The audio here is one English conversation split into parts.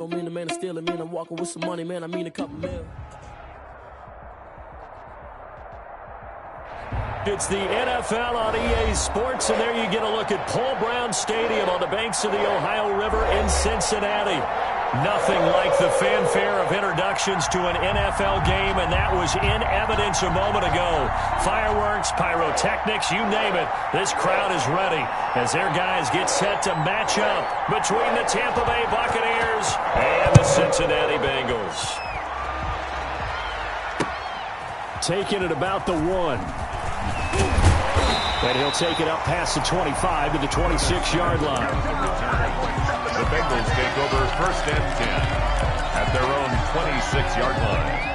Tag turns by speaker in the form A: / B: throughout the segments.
A: Don't mean the man to steal it, mean I'm walking with some money, man. I mean a couple mil.
B: It's the NFL on EA Sports, and there you get a look at Paul Brown Stadium on the banks of the Ohio River in Cincinnati. Nothing like the fanfare of introductions to an NFL game, and that was in evidence a moment ago. Fireworks, pyrotechnics, you name it. This crowd is ready as their guys get set to match up between the Tampa Bay Buccaneers and the Cincinnati Bengals. Taking it about the 1. And he'll take it up past the 25 to the 26-yard line.
C: The Bengals take over 1st and 10 at their own 26-yard line.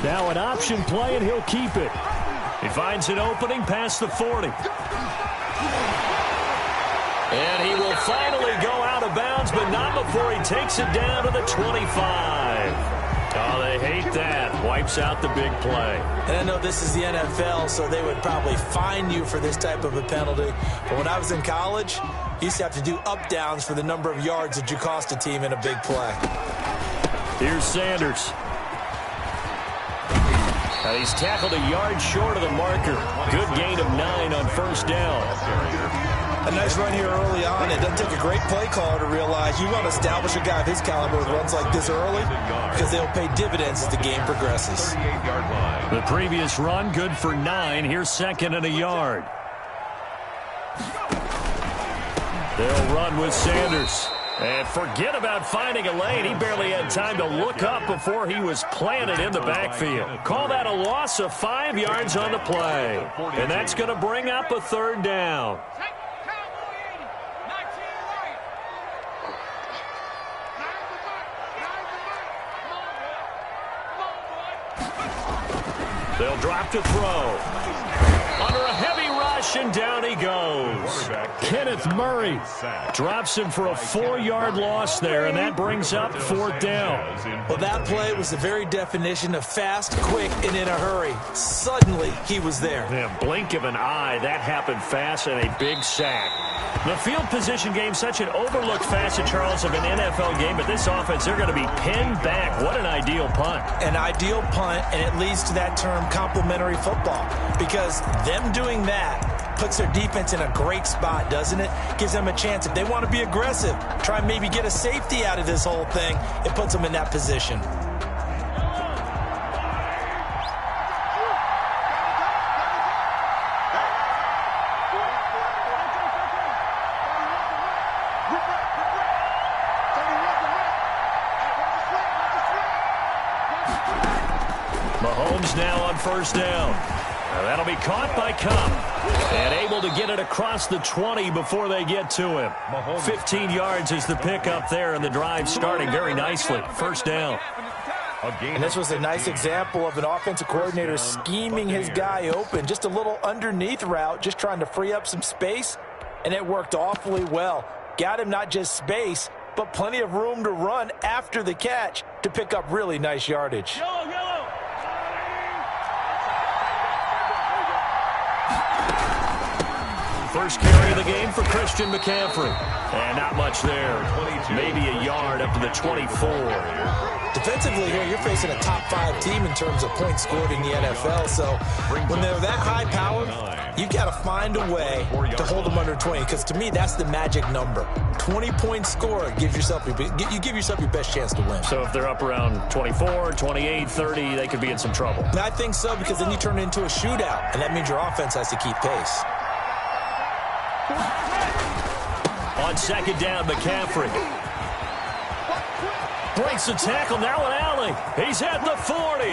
B: Now an option play, and he'll keep it. He finds an opening past the 40. And he will finally go out of bounds, but not before he takes it down to the 25. Oh, they hate that. Wipes out the big play.
D: And I know this is the NFL, so they would probably fine you for this type of a penalty. But when I was in college, you used to have to do up-downs for the number of yards that you cost a team in a big play.
B: Here's Sanders. He's tackled a yard short of the marker. Good gain of 9 on 1st down.
D: A nice run here early on. It doesn't take a great play caller to realize you want to establish a guy of his caliber with runs like this early because they'll pay dividends as the game progresses.
B: The previous run, good for 9. Here's 2nd and a yard. They'll run with Sanders. And forget about finding a lane. He barely had time to look up before he was planted in the backfield. Call that a loss of 5 yards on the play. And that's going to bring up a 3rd down. They'll drop to throw. Under a heavy rush, and down he goes. Kenneth Murray drops him for a 4-yard loss there, and that brings up 4th down.
D: Well, that play was the very definition of fast, quick, and in a hurry. Suddenly, he was there.
B: Yeah, blink of an eye, that happened fast, and a big sack. The field position game, such an overlooked facet, Charles, of an NFL game, but this offense, they're going to be pinned back. What an ideal punt.
D: An ideal punt, and it leads to that term complementary football, because them doing that puts their defense in a great spot, doesn't it? Gives them a chance. If they want to be aggressive, try and maybe get a safety out of this whole thing, it puts them in that position.
B: Mahomes now on 1st down. Now that'll be caught by Cup. And able to get it across the 20 before they get to him. 15 yards is the pickup there, and the drive starting very nicely. 1st down.
D: And this was a nice example of an offensive coordinator scheming his guy open. Just a little underneath route, just trying to free up some space, and it worked awfully well. Got him not just space, but plenty of room to run after the catch to pick up really nice yardage.
B: Yellow. First carry of the game for Christian McCaffrey. And not much there. Maybe a yard up to the 24.
D: Defensively here, you're facing a top 5 team in terms of points scored in the NFL. So when they're that high powered, you've got to find a way to hold them under 20. Because to me, that's the magic number. 20 points scored gives yourself you give yourself your best chance to win.
B: So if they're up around 24, 28, 30, they could be in some trouble.
D: And I think so, because then you turn it into a shootout, and that means your offense has to keep pace.
B: On 2nd down, McCaffrey. Breaks the tackle, now an alley. He's at the 40.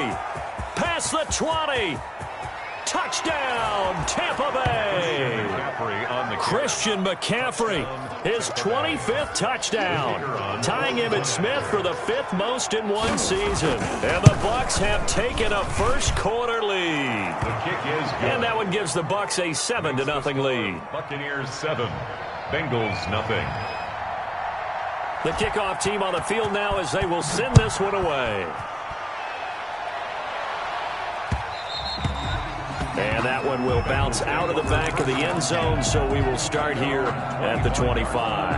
B: Past the 20. Touchdown, Tampa Bay. Christian McCaffrey, his 25th touchdown, tying him and Smith for the 5th most in one season. And the Bucs have taken a first-quarter lead.
C: The kick is good.
B: And that one gives the Bucs a 7-0 lead.
C: Buccaneers 7, Bengals nothing.
B: The kickoff team on the field now as they will send this one away. And that one will bounce out of the back of the end zone, so we will start here at the 25.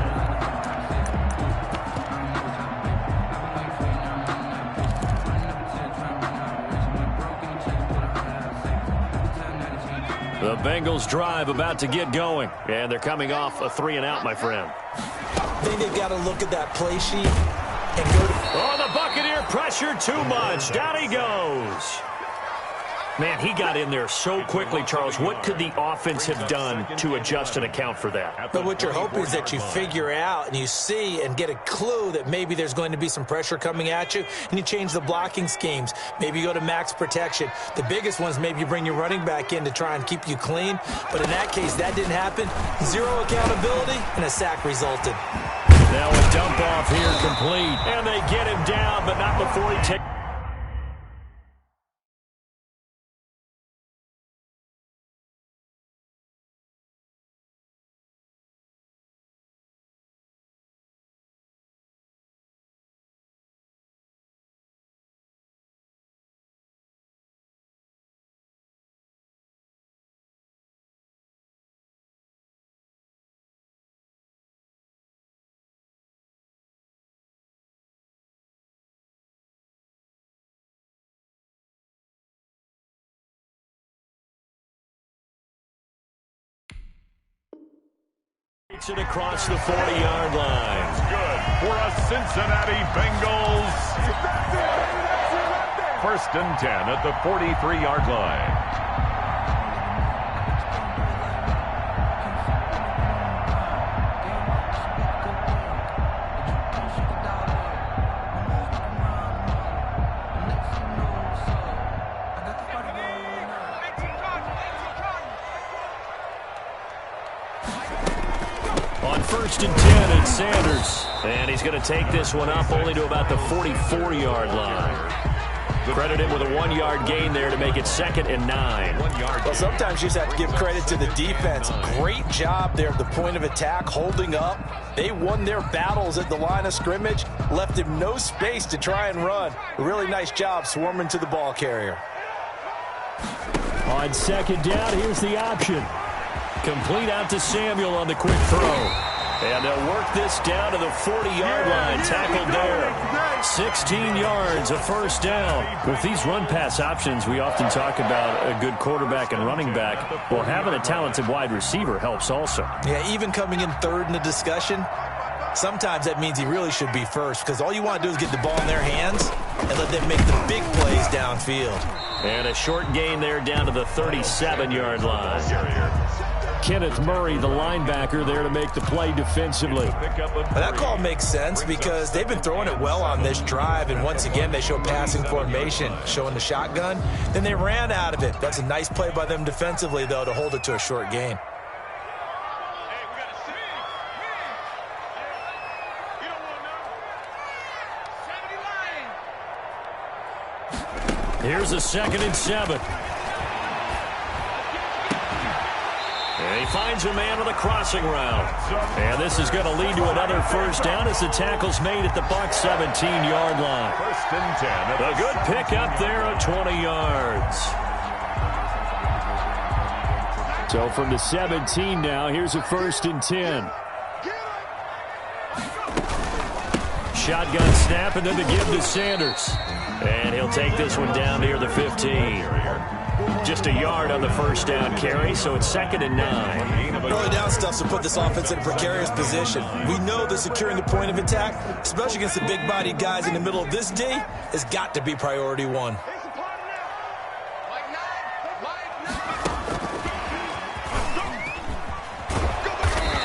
B: The Bengals drive about to get going, and they're coming off a 3-and-out, my friend.
D: I think they've got to look at that play sheet and go to...
B: Oh, the Buccaneer pressure too much. Down he goes. Man, he got in there so quickly, Charles. What could the offense have done to adjust and account for that?
D: But what you're hoping is that you figure out and you see and get a clue that maybe there's going to be some pressure coming at you, and you change the blocking schemes. Maybe you go to max protection. The biggest ones, maybe you bring your running back in to try and keep you clean. But in that case, that didn't happen. Zero accountability, and a sack resulted.
B: Now a dump off here complete. And they get him down, but not before he takes... It's it across the 40-yard line.
C: Good for a Cincinnati Bengals. 1st and 10 at the 43-yard line.
B: On 1st and 10, it's Sanders. And he's going to take this one up only to about the 44-yard line. Credit him with a 1-yard gain there to make it 2nd and 9.
D: Well, sometimes you just have to give credit to the defense. Great job there at the point of attack, holding up. They won their battles at the line of scrimmage, left him no space to try and run. A really nice job swarming to the ball carrier.
B: On 2nd down, here's the option. Complete out to Samuel on the quick throw. And they'll work this down to the 40-yard line. Tackled there. 16 yards, a 1st down. With these run-pass options, we often talk about a good quarterback and running back. Well, having a talented wide receiver helps also.
D: Yeah, even coming in 3rd in the discussion, sometimes that means he really should be 1st, because all you want to do is get the ball in their hands and let them make the big plays downfield.
B: And a short gain there down to the 37-yard line. Kenneth Murray, the linebacker, there to make the play defensively.
D: But that call makes sense because they've been throwing it well on this drive, and once again they show passing formation, showing the shotgun. Then they ran out of it. That's a nice play by them defensively, though, to hold it to a short gain.
B: Here's a 2nd and 7. And he finds a man on the crossing route. And this is going to lead to another 1st down as the tackle's made at the Bucs 17-yard line.
C: 1st and 10.
B: A good pickup there of 20 yards. So from the 17 now, here's a 1st and 10. Shotgun snap, and then the give to Sanders. And he'll take this one down near the 15. Just a yard on the 1st down carry, so it's 2nd and 9.
D: Early down stuff to put this offense in a precarious position. We know that securing the point of attack, especially against the big-bodied guys in the middle of this D, has got to be priority 1.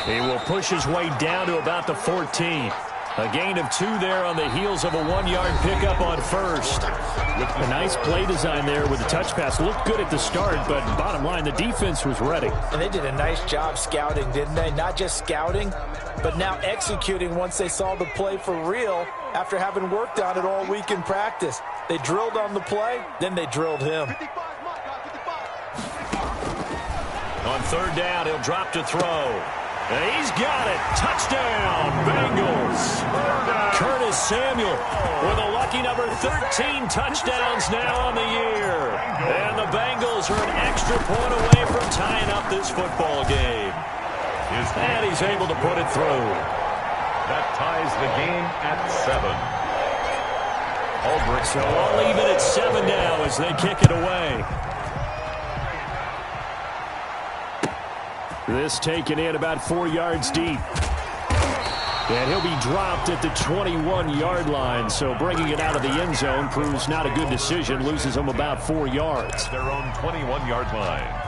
B: He will push his way down to about the 14. A gain of 2 there on the heels of a 1-yard pickup on first.
E: A nice play design there with the touch pass. Looked good at the start, but bottom line, the defense was ready.
D: And they did a nice job scouting, didn't they? Not just scouting, but now executing once they saw the play for real after having worked on it all week in practice. They drilled on the play, then they drilled him.
B: On third down, he'll drop to throw. He's got it. Touchdown, Bengals. Curtis Samuel with a lucky number 13 touchdowns now on the year. And the Bengals are an extra point away from tying up this football game. And he's able to put it through.
C: That ties the game at 7. Aldrich.
B: So all even at 7 now as they kick it away. This taken in about 4 yards deep. And he'll be dropped at the 21-yard line. So bringing it out of the end zone proves not a good decision. Loses him about 4 yards.
C: Their own 21-yard line.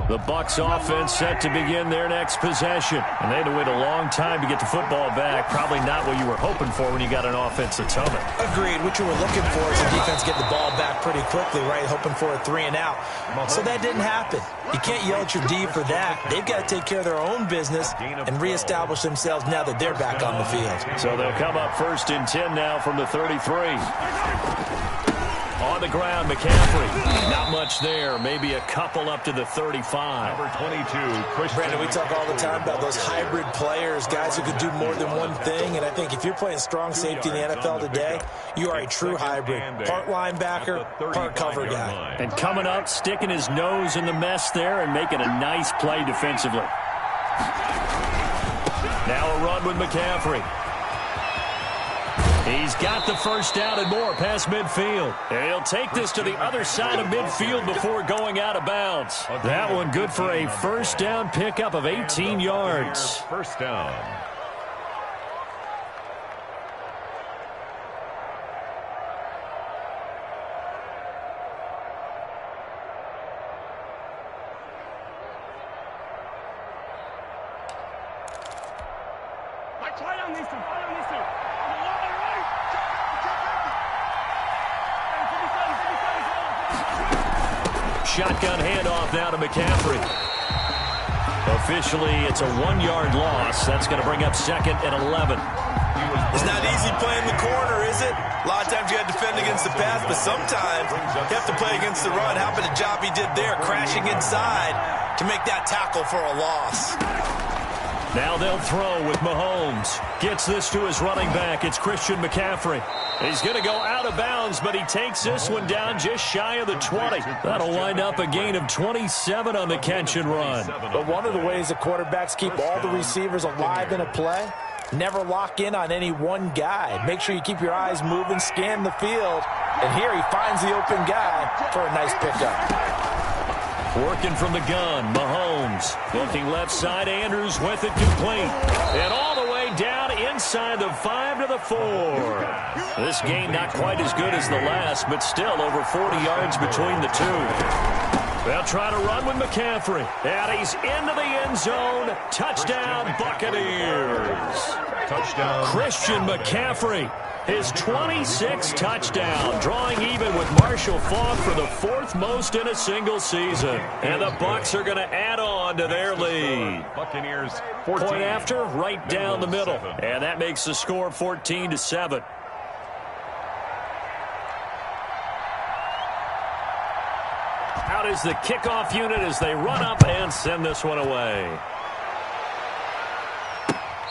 B: The Bucs offense set to begin their next possession. And they had to wait a long time to get the football back. Probably not what you were hoping for when you got an offense that's humming.
D: Agreed. What you were looking for is the defense get the ball back pretty quickly, right? Hoping for a 3 and out. So that didn't happen. You can't yell at your D for that. They've got to take care of their own business and reestablish themselves now that they're back on the field.
B: So they'll come up 1st and 10 now from the 33. On the ground, McCaffrey. Not much there. Maybe a couple up to the 35.
C: Number 22, Christian.
D: Brandon, we talk all the time about those hybrid players, guys who could do more than one thing. And I think if you're playing strong safety in the NFL today, you are a true hybrid. Part linebacker, part cover guy.
B: And coming up, sticking his nose in the mess there and making a nice play defensively. Now a run with McCaffrey. He's got the first down and more past midfield. And he'll take this to the other side of midfield before going out of bounds. That one good for a first down pickup of 18 yards.
C: First down.
B: Shotgun handoff now to McCaffrey. Officially, it's a 1-yard loss. That's going to bring up 2nd and 11.
F: It's not easy playing the corner, is it? A lot of times you got to defend against the pass, but sometimes you have to play against the run. How about the job he did there, crashing inside to make that tackle for a loss?
B: Now they'll throw with Mahomes. Gets this to his running back. It's Christian McCaffrey. He's going to go out of bounds, but he takes this one down just shy of the 20. That'll wind up a gain of 27 on the catch and run.
D: But one of the ways the quarterbacks keep all the receivers alive in a play, never lock in on any one guy. Make sure you keep your eyes moving, scan the field. And here he finds the open guy for a nice pickup.
B: Working from the gun, Mahomes. Looking left side, Andrews with it complete. And all the way down inside the 5 to the 4. This game not quite as good as the last, but still over 40 yards between the two. They'll try to run with McCaffrey. And he's into the end zone. Touchdown, Buccaneers.
C: Touchdown.
B: Christian McCaffrey. His 26th touchdown, drawing even with Marshall Faulk for the 4th most in a single season. And the Bucs are going to add on to their lead.
C: Buccaneers 14.
B: Point after, right down the middle. And that makes the score 14-7. Out is the kickoff unit as they run up and send this one away.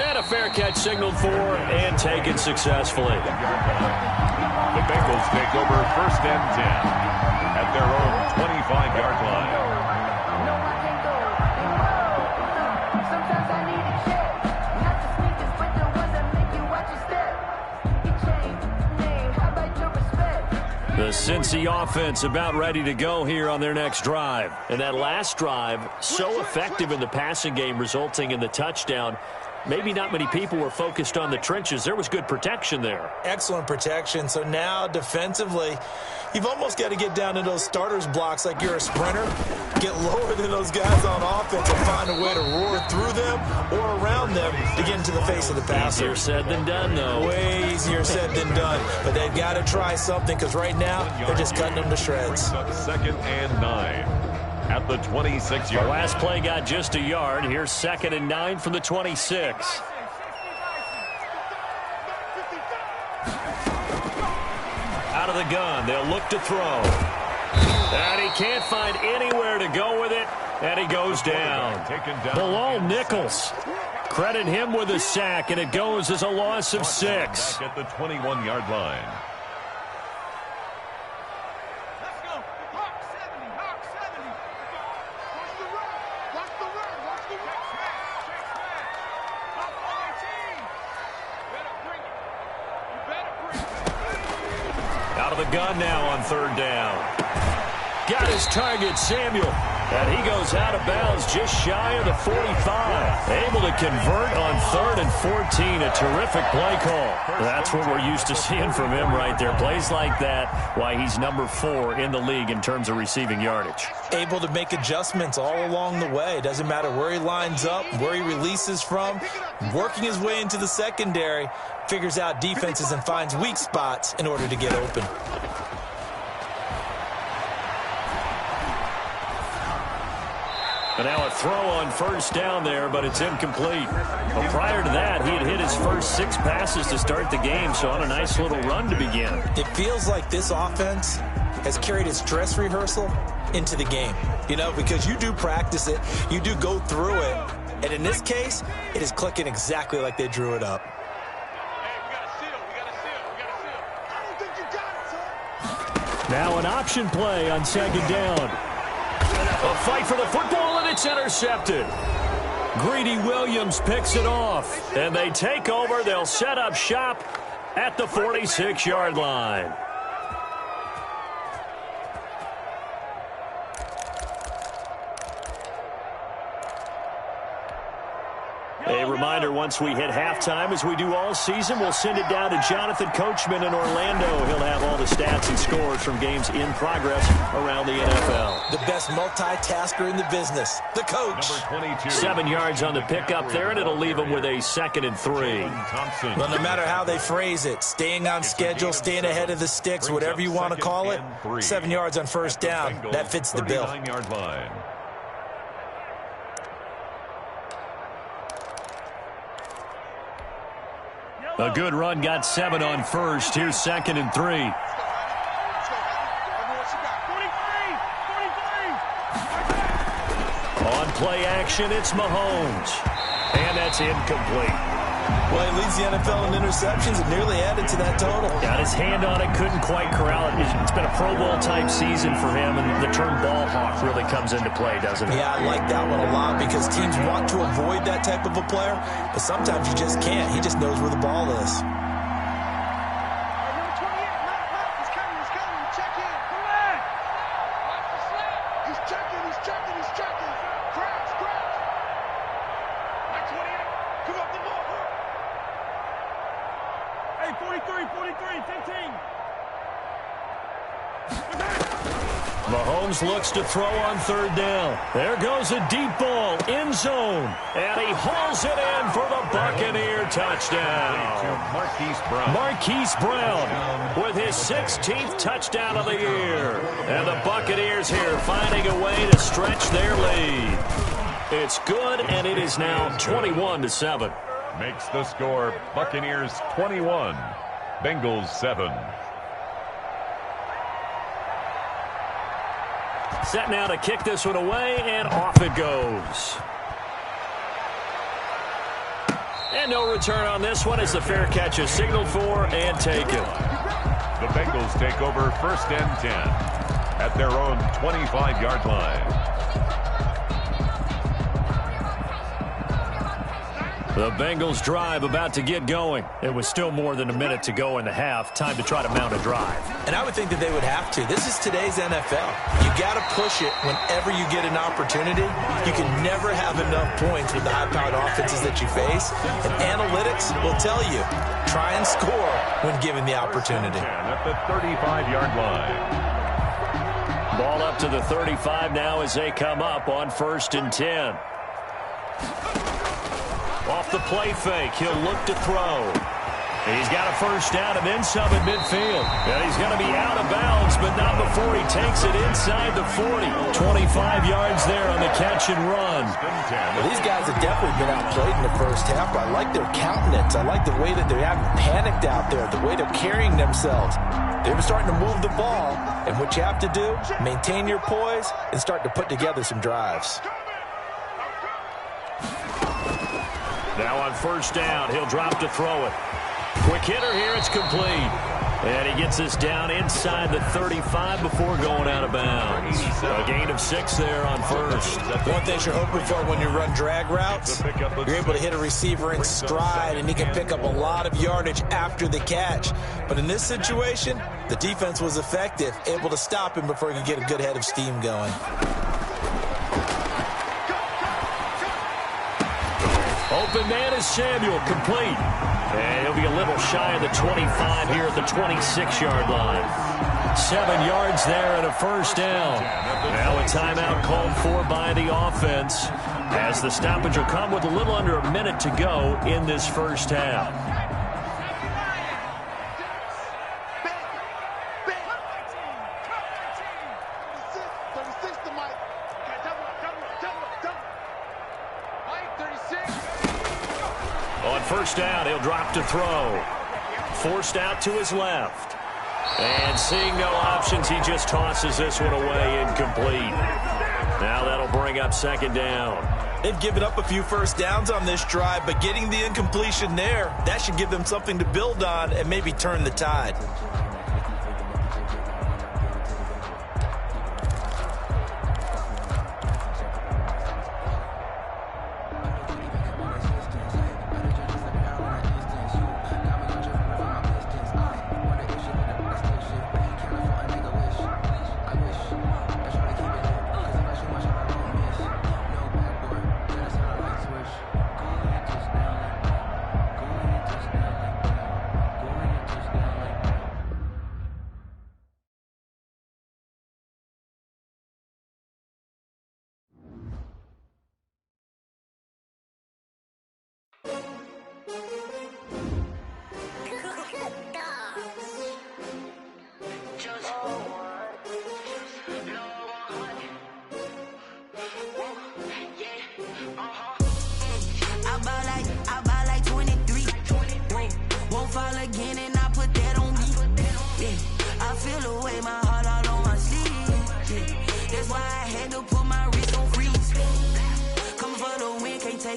B: And a fair catch signaled for and taken successfully.
C: The Bengals take over 1st and 10 at their own 25-yard line.
B: The Cincy offense about ready to go here on their next drive. And that last drive, so effective in the passing game, resulting in the touchdown. Maybe not many people were focused on the trenches. There was good protection there.
D: Excellent protection. So now defensively, you've almost got to get down to those starters blocks like you're a sprinter. Get lower than those guys on offense and find a way to roar through them or around them to get into the face of the passer.
B: Easier said than done, though.
D: Way easier said than done. But they've got to try something because right now they're just cutting them to shreds.
C: Second and 9. At the 26-yard
B: The last play got just a yard. Here's 2nd and 9 from the 26. Out of the gun. They'll look to throw. And he can't find anywhere to go with it. And he goes down. Below Nichols. Credit him with a sack, and it goes as a loss of 6.
C: Back at the 21-yard line.
B: Out of the gun now on 3rd down. Got his target, Samuel. And he goes out of bounds just shy of the 45. Able to convert on 3rd and 14. A terrific play call. That's what we're used to seeing from him right there. Plays like that, why he's number 4 in the league in terms of receiving yardage.
D: Able to make adjustments all along the way. Doesn't matter where he lines up, where he releases from. Working his way into the secondary. Figures out defenses and finds weak spots in order to get open.
B: And now a throw on 1st down there, but it's incomplete. Well, prior to that, he had hit his first 6 passes to start the game, so on a nice little run to begin.
D: It feels like this offense has carried its dress rehearsal into the game. You know, because you do practice it, you do go through it, and in this case, it is clicking exactly like they drew it up.
B: Now an option play on 2nd down. A fight for the football, and it's intercepted. Greedy Williams picks it off, and they take over. They'll set up shop at the 46-yard line. A reminder, once we hit halftime, as we do all season, we'll send it down to Jonathan Coachman in Orlando. He'll have all the stats and scores from games in progress around the NFL.
D: The best multitasker in the business, the coach.
B: 7 yards on the pickup there, and it'll leave him with a 2nd and 3.
D: Well, no matter how they phrase it, staying on schedule, staying ahead of the sticks, whatever you want to call it, 7 yards on 1st down, that fits the bill.
B: A good run, got 7 on 1st. Here's 2nd and 3. On play action, it's Mahomes. And that's incomplete.
D: Well, he leads the NFL in interceptions and nearly added to that total.
B: Got his hand on it, couldn't quite corral it. It's been a Pro Bowl-type season for him, and the term ball hawk really comes into play, doesn't it?
D: Yeah, I like that one a lot because teams want to avoid that type of a player, but sometimes you just can't. He just knows where the ball is.
B: Mahomes looks to throw on 3rd down. There goes a deep ball, end zone, and he hauls it in for the Buccaneer touchdown. Marquise Brown with his 16th touchdown of the year. And the Buccaneers here finding a way to stretch their lead. It's good, and it is now 21-7.
C: Makes the score Buccaneers 21, Bengals 7.
B: Set now to kick this one away, and off it goes. And no return on this one as the fair catch is signaled for and taken.
C: The Bengals take over 1st and 10 at their own 25-yard line.
B: The Bengals drive about to get going. It was still more than a minute to go in the half. Time to try to mount a drive.
D: And I would think that they would have to. This is today's NFL. You got to push it whenever you get an opportunity. You can never have enough points with the high-powered offenses that you face. And analytics will tell you, try and score when given the opportunity.
C: At the 35-yard line.
B: Ball up to the 35 now as they come up on 1st and 10. Off the play fake, he'll look to throw. He's got a first down and then some at midfield. And he's going to be out of bounds, but not before he takes it inside the 40. 25 yards there on the catch and run.
D: Well, these guys have definitely been outplayed in the first half, but I like their countenance. I like the way that they haven't panicked out there, the way they're carrying themselves. They've been starting to move the ball, and what you have to do, maintain your poise and start to put together some drives.
B: Now on 1st down, he'll drop to throw it. Quick hitter here, it's complete. And he gets us down inside the 35 before going out of bounds. A gain of 6 there on 1st.
D: One thing you're hoping for when you run drag routes, you're able to hit a receiver in stride, and he can pick up a lot of yardage after the catch. But in this situation, the defense was effective, able to stop him before he could get a good head of steam going.
B: Open man is Samuel, complete. And he'll be a little shy of the 25 here at the 26-yard line. 7 yards there and a first down. Now a timeout called for by the offense, as the stoppage will come with a little under a minute to go in this first half. On 1st down, he'll drop to throw. Forced out to his left. And seeing no options, he just tosses this one away incomplete. Now that'll bring up 2nd down.
F: They've given up a few first downs on this drive, but getting the incompletion there, that should give them something to build on and maybe turn the tide.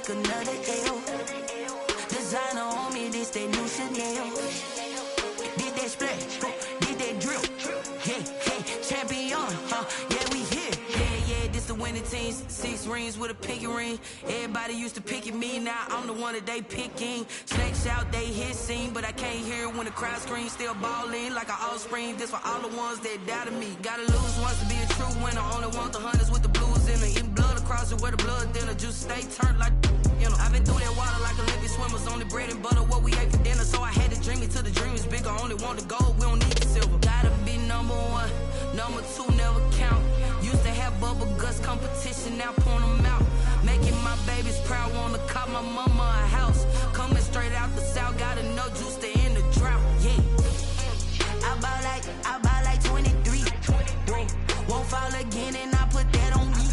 G: Another L. Designer on me, this that new Chanel. Did that splash, did that drill. Hey, hey, champion, yeah, we here. Yeah, this the winning team. 6 rings with a pinky ring. Everybody used to pick at me, now I'm the one that they picking. Snakes out, they hissing, but I can't hear when the crowd screams. Still balling like an offspring. This for all the ones that doubted me. Gotta lose once to be a true winner. Only want the hunters with the blues in it. Eating blood across it where the blood thinner. Juice stay turned like, you know. I've been through that water like Olympic swimmers. Only bread and butter, what we ate for dinner. So I had to dream it till the dream is bigger. Only want the gold, we don't need the silver. Gotta be number 1, number 2 never count. Used to have bubble guts competition, now point them out. Making my babies proud, wanna cop my mama a house. Coming straight out the south, gotta know juice to end the drought. Yeah, I buy like 23. Won't fall again, and I put that on me.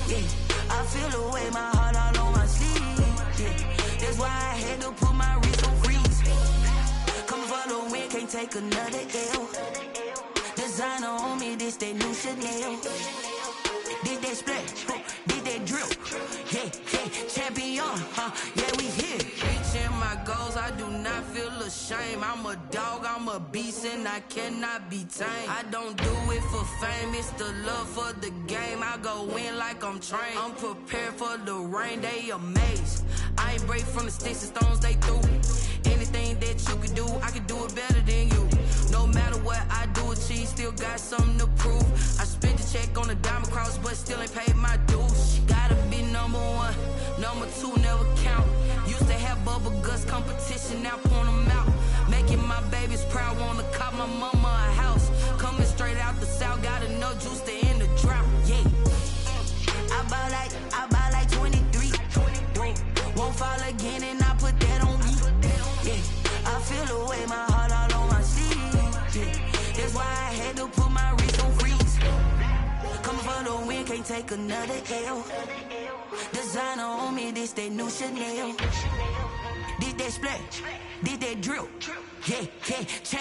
G: Yeah, I feel the way, my heart all on my sleeve. Yeah, that's why I had to put my wrist on freeze. Coming for the win, can't take another L. Designer on me, this that new Chanel. Did that splash, did that drill. Yeah, champion, yeah, we here. Reaching my goals, I do not feel ashamed. shame. I'm a dog, I'm a beast, and I cannot be tamed. I don't do it for fame, it's the love for the game. I go in like I'm trained. I'm prepared for the rain, they amazed. I ain't break from the sticks and stones they threw. Anything that you can do, I can do it better than you. No matter what I do, achieve, still got something to prove. I spent the check on the diamond cross, but still ain't paid my dues. Gotta be number one, number two never count. Used to have bubble guts competition, now point them out. Making my babies proud, wanna cop my mama a house. Coming straight out the south, got enough juice to end the drought. Yeah, I buy like 23. Won't fall again, and I put that on me. Yeah, I feel the way, my heart all on my sleeve. Yeah, that's why I had to put my wrist on freeze. Coming for the win, can't take another L. Designer on me, this that new Chanel. Did that splash, did that drill. Yeah, champion.